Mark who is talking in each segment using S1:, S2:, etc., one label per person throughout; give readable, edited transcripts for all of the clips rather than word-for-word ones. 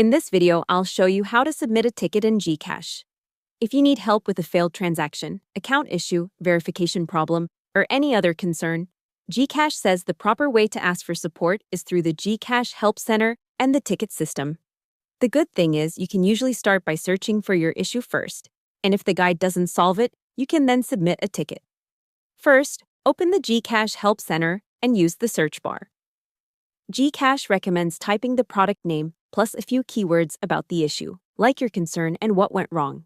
S1: In this video, I'll show you how to submit a ticket in GCash. If you need help with a failed transaction, account issue, verification problem, or any other concern, GCash says the proper way to ask for support is through the GCash Help Center and the ticket system. The good thing is you can usually start by searching for your issue first, and if the guide doesn't solve it, you can then submit a ticket. First, open the GCash Help Center and use the search bar. GCash recommends typing the product name plus a few keywords about the issue, like your concern and what went wrong.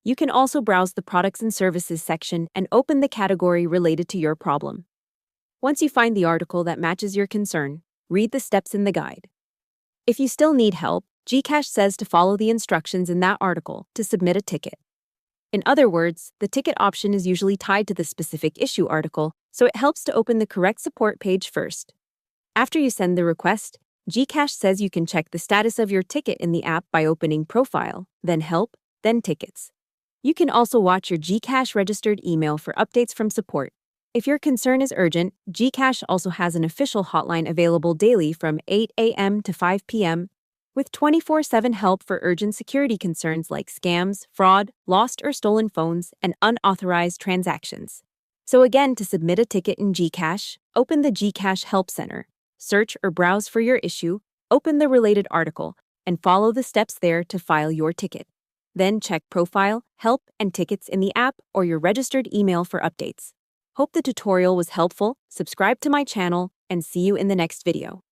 S1: You can also browse the Products and Services section and open the category related to your problem. Once you find the article that matches your concern, read the steps in the guide. If you still need help, GCash says to follow the instructions in that article to submit a ticket. In other words, the ticket option is usually tied to the specific issue article, so it helps to open the correct support page first. After you send the request, GCash says you can check the status of your ticket in the app by opening Profile, then Help, then Tickets. You can also watch your GCash registered email for updates from support. If your concern is urgent, GCash also has an official hotline available daily from 8 a.m. to 5 p.m. with 24/7 help for urgent security concerns like scams, fraud, lost or stolen phones, and unauthorized transactions. So again, to submit a ticket in GCash, open the GCash Help Center, search or browse for your issue, open the related article, and follow the steps there to file your ticket. Then check Profile, Help, and Tickets in the app or your registered email for updates. Hope the tutorial was helpful, subscribe to my channel, and see you in the next video.